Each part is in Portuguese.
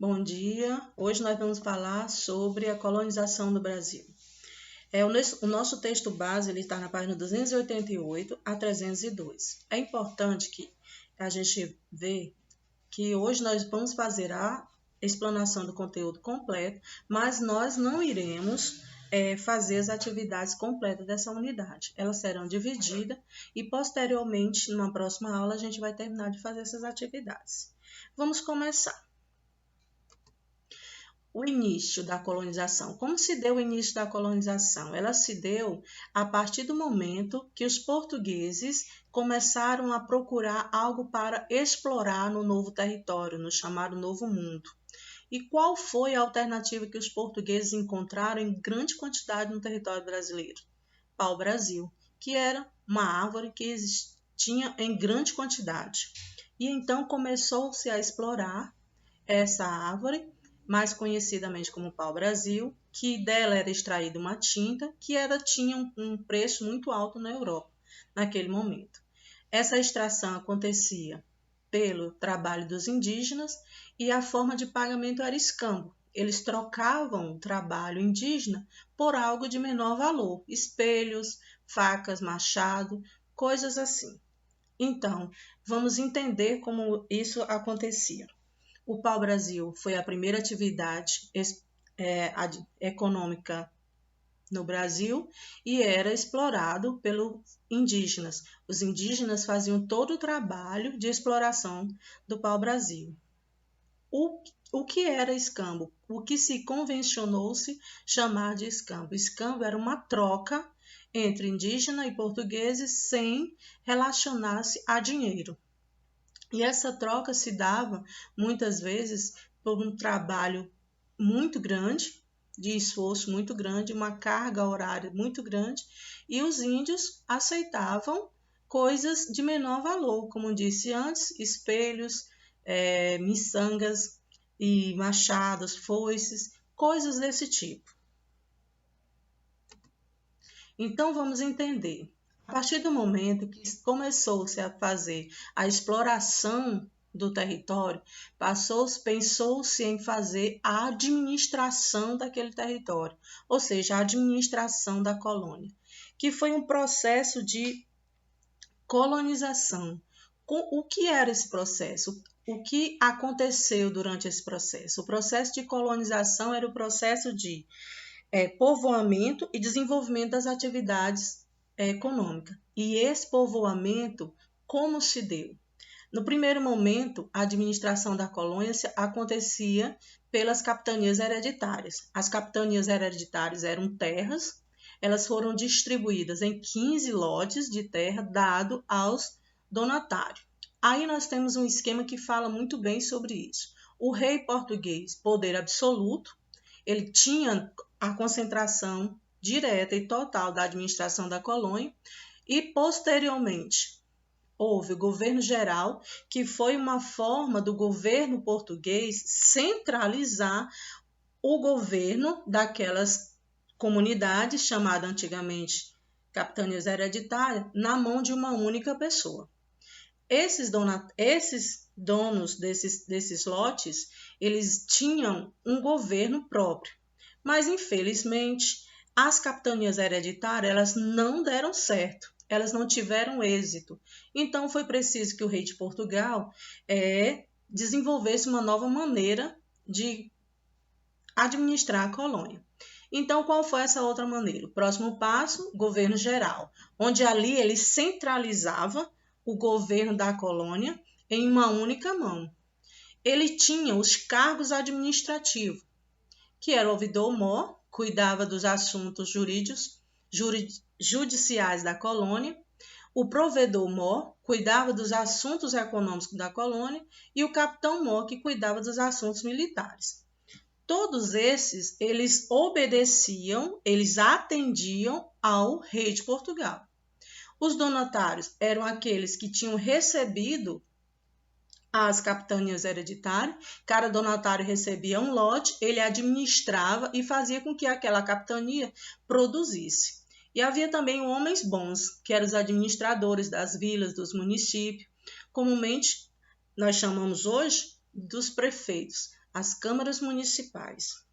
Bom dia, hoje nós vamos falar sobre a colonização do Brasil. O nosso texto base está na página 288 a 302. É importante que a gente veja que hoje nós vamos fazer a explanação do conteúdo completo, mas nós não iremos fazer as atividades completas dessa unidade. Elas serão divididas e posteriormente, numa próxima aula, a gente vai terminar de fazer essas atividades. Vamos começar. O início da colonização. Como se deu o início da colonização? Ela se deu a partir do momento que os portugueses começaram a procurar algo para explorar no novo território, no chamado Novo Mundo. E qual foi a alternativa que os portugueses encontraram em grande quantidade no território brasileiro? Pau-brasil, que era uma árvore que existia em grande quantidade. E então começou-se a explorar essa árvore, mais conhecidamente como pau-brasil, que dela era extraída uma tinta que tinha um preço muito alto na Europa naquele momento. Essa extração acontecia pelo trabalho dos indígenas e a forma de pagamento era escambo. Eles trocavam o trabalho indígena por algo de menor valor, espelhos, facas, machado, coisas assim. Então, vamos entender como isso acontecia. O pau-brasil foi a primeira atividade econômica no Brasil e era explorado pelos indígenas. Os indígenas faziam todo o trabalho de exploração do pau-brasil. O que era escambo? O que se convencionou-se chamar de escambo? Escambo era uma troca entre indígena e portugueses sem relacionar-se a dinheiro. E essa troca se dava, muitas vezes, por um trabalho muito grande, de esforço muito grande, uma carga horária muito grande, e os índios aceitavam coisas de menor valor, como disse antes, espelhos, miçangas e machados, foices, coisas desse tipo. Então, vamos entender. A partir do momento que começou-se a fazer a exploração do território, pensou-se em fazer a administração daquele território, ou seja, a administração da colônia, que foi um processo de colonização. O que era esse processo? O que aconteceu durante esse processo? O processo de colonização era o processo de povoamento e desenvolvimento das atividades econômicas. E esse povoamento, como se deu? No primeiro momento, a administração da colônia acontecia pelas capitanias hereditárias. As capitanias hereditárias eram terras, elas foram distribuídas em 15 lotes de terra dado aos donatários. Aí nós temos um esquema que fala muito bem sobre isso. O rei português, poder absoluto, ele tinha a concentração direta e total da administração da colônia e, posteriormente, houve o governo geral, que foi uma forma do governo português centralizar o governo daquelas comunidades, chamadas antigamente capitanias hereditárias, na mão de uma única pessoa. Esses donos desses lotes, eles tinham um governo próprio, mas infelizmente as capitanias hereditárias elas não deram certo, elas não tiveram êxito. Então foi preciso que o rei de Portugal desenvolvesse uma nova maneira de administrar a colônia. Então, qual foi essa outra maneira? O próximo passo, governo geral, onde ali ele centralizava o governo da colônia em uma única mão. Ele tinha os cargos administrativos, que era o ouvidor-mor, cuidava dos assuntos judiciais da colônia, o provedor-mor cuidava dos assuntos econômicos da colônia e o capitão-mor que cuidava dos assuntos militares. Todos esses, eles obedeciam, eles atendiam ao rei de Portugal. Os donatários eram aqueles que tinham recebido as capitanias hereditárias. Cada donatário recebia um lote, ele administrava e fazia com que aquela capitania produzisse. E havia também homens bons, que eram os administradores das vilas, dos municípios. Comumente, nós chamamos hoje dos prefeitos. as câmaras municipais.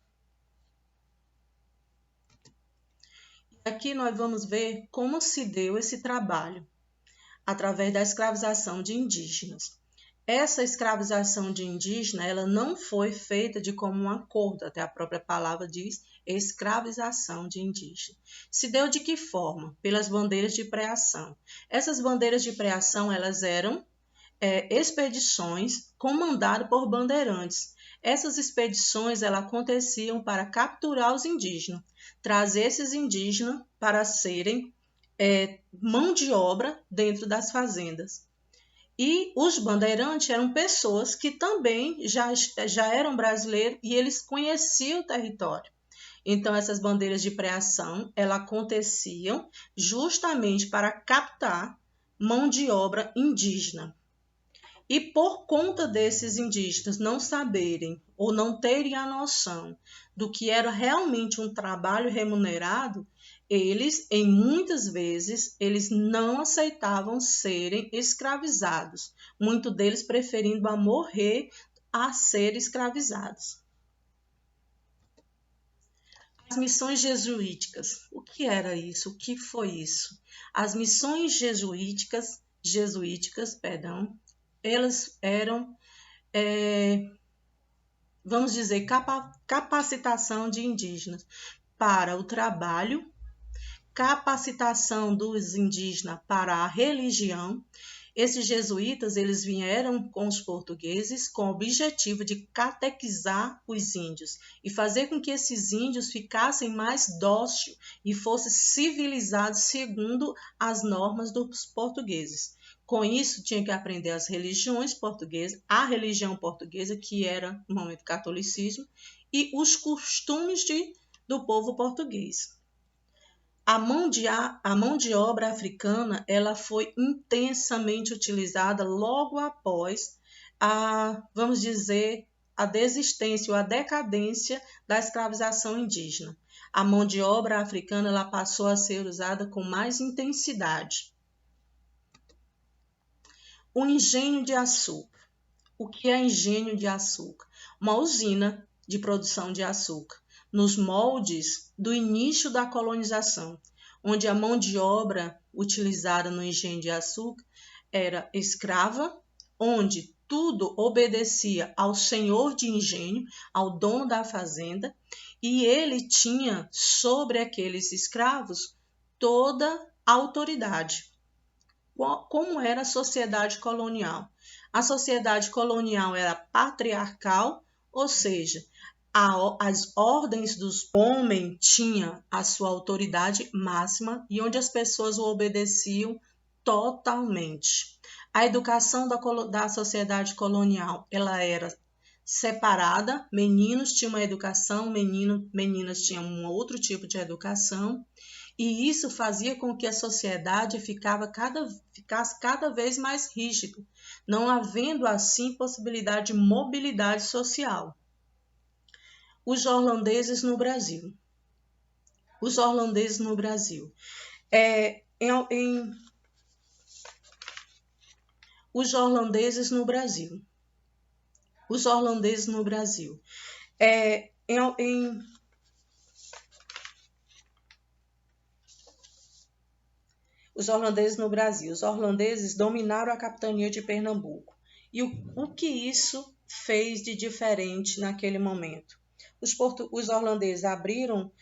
Aqui nós vamos ver como se deu esse trabalho através da escravização de indígenas. Essa escravização de indígena, ela não foi feita de comum acordo, até a própria palavra diz escravização de indígena. Se deu de que forma? Pelas bandeiras de preação. Essas bandeiras de preação, elas eram expedições comandadas por bandeirantes. Essas expedições elas aconteciam para capturar os indígenas, trazer esses indígenas para serem mão de obra dentro das fazendas. E os bandeirantes eram pessoas que também já eram brasileiros e eles conheciam o território. Então, essas bandeiras de preação, elas aconteciam justamente para captar mão de obra indígena. E por conta desses indígenas não saberem ou não terem a noção do que era realmente um trabalho remunerado, eles, em muitas vezes, eles não aceitavam serem escravizados, muitos deles preferindo a morrer a ser escravizados. As missões jesuíticas. O que era isso? O que foi isso? As missões jesuíticas, elas eram, vamos dizer, capacitação de indígenas para o trabalho, capacitação dos indígenas para a religião. Esses jesuítas, eles vieram com os portugueses com o objetivo de catequizar os índios e fazer com que esses índios ficassem mais dóceis e fossem civilizados segundo as normas dos portugueses. Com isso, tinha que aprender as religiões portuguesas, a religião portuguesa, que era, no momento, catolicismo, e os costumes do povo português. A mão de obra africana ela foi intensamente utilizada logo após vamos dizer, a desistência ou a decadência da escravização indígena. A mão de obra africana ela passou a ser usada com mais intensidade. O engenho de açúcar. O que é engenho de açúcar? Uma usina de produção de açúcar, nos moldes do início da colonização, onde a mão de obra utilizada no engenho de açúcar era escrava, onde tudo obedecia ao senhor de engenho, ao dono da fazenda, e ele tinha sobre aqueles escravos toda a autoridade. Como era a sociedade colonial? A sociedade colonial era patriarcal, ou seja, as ordens dos homens tinham a sua autoridade máxima e onde as pessoas o obedeciam totalmente. A educação da sociedade colonial ela era separada, meninos tinham uma educação, meninas tinham um outro tipo de educação, e isso fazia com que a sociedade ficasse cada vez mais rígida, não havendo assim possibilidade de mobilidade social. Os holandeses no Brasil. Os holandeses no Brasil. Os holandeses no Brasil. Os holandeses no Brasil. Os holandeses no Brasil. Os holandeses dominaram a capitania de Pernambuco. E o que isso fez de diferente naquele momento? Os holandeses abriram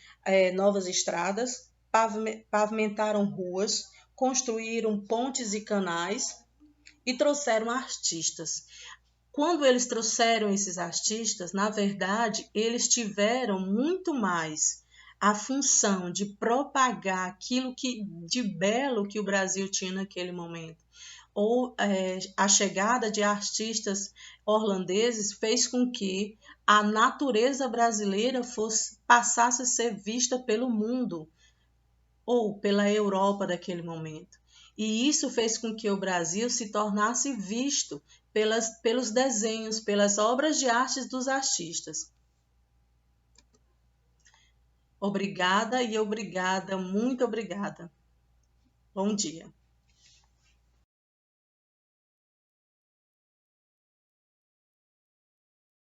novas estradas, pavimentaram ruas, construíram pontes e canais e trouxeram artistas. Quando eles trouxeram esses artistas, na verdade, eles tiveram muito mais a função de propagar aquilo de belo que o Brasil tinha naquele momento. Ou a chegada de artistas holandeses fez com que a natureza brasileira passasse a ser vista pelo mundo ou pela Europa daquele momento. E isso fez com que o Brasil se tornasse visto pelos desenhos, pelas obras de arte dos artistas. Obrigada e obrigada, muito obrigada. Bom dia.